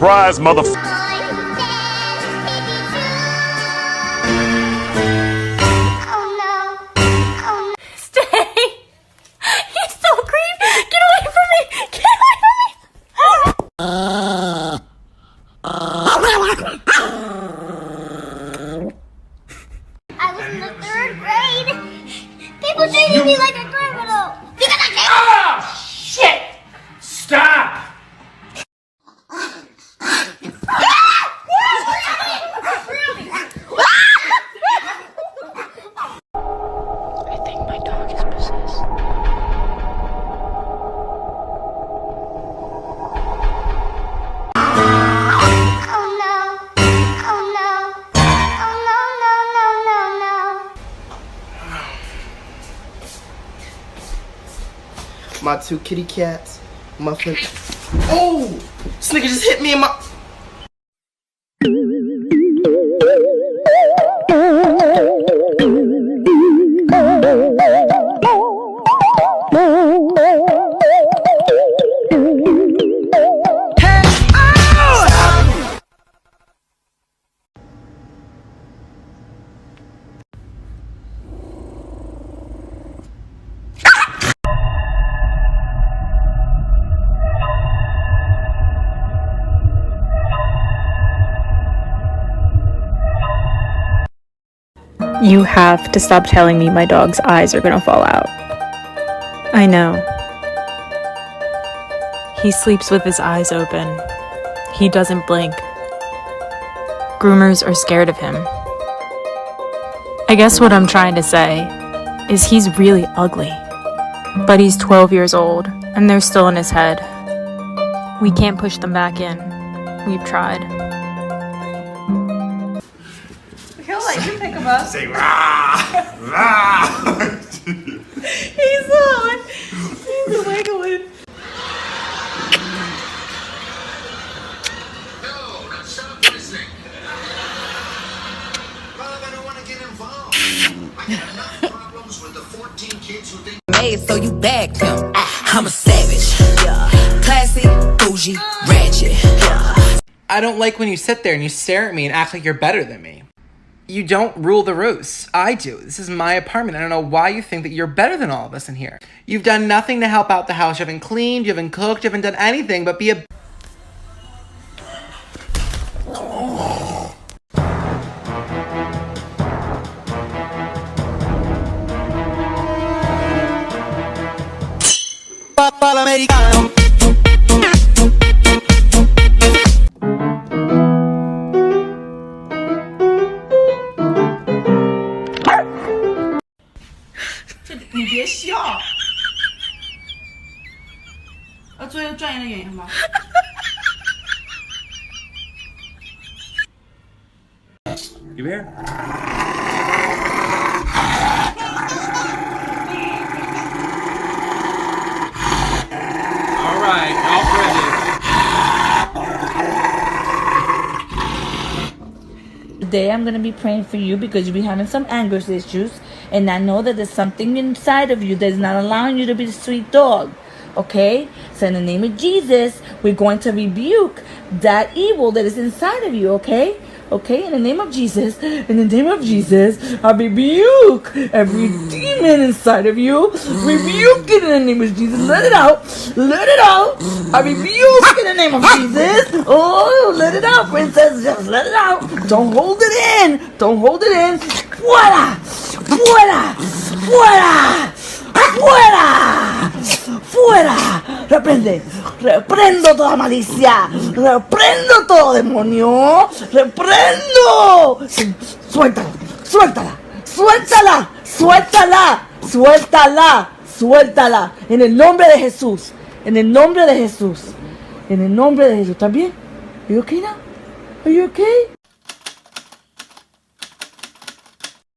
Surprise, mother. I was in the 3rd grade. People treated me like a criminal. Oh, shit! Stop! I think my dog is possessed. My 2 kitty cats, Muffin. Oh! This nigga just hit me in my. You have to stop telling me my dog's eyes are gonna fall out. I know. He sleeps with his eyes open. He doesn't blink. Groomers are scared of him. I guess what I'm trying to say is he's really ugly. But he's 12 years old, and they're still in his head. We can't push them back in. We've tried. You can pick him up. Say rah, rah. He's on. He's wiggling. No, now stop listening. Well, I don't want to get involved. I got enough problems with the 14 kids who think. Made so you bagged him. I'm a savage. Classy, bougie, ratchet. I don't like when you sit there and you stare at me and act like you're better than me. You don't rule the roost. I do. This is my apartment. I don't know why you think that you're better than all of us in here. You've done nothing to help out the house. You haven't cleaned, you haven't cooked, you haven't done anything but be a... Americano. You here? All right, Alfred. Today I'm going to be praying for you because you'll be having some anger issues. And I know that there's something inside of you that's not allowing you to be the sweet dog. Okay? So in the name of Jesus, we're going to rebuke that evil that is inside of you. Okay? Okay, in the name of Jesus, in the name of Jesus, I rebuke every demon inside of you. Rebuke it in the name of Jesus. Let it out. Let it out. I rebuke in the name of Jesus. Oh, let it out, princess. Just let it out. Don't hold it in. Don't hold it in. Fuera. Fuera. Fuera. ¡Fuera! ¡Fuera! ¡Reprende! ¡Reprendo toda malicia! ¡Reprendo todo demonio! ¡Reprendo! ¡Suéltala! ¡Suéltala! ¡Suéltala! ¡Suéltala! ¡Suéltala! ¡Suéltala! En el nombre de Jesús. En el nombre de Jesús. En el nombre de Jesús. ¿Estás bien? Are you okay now? Are you okay?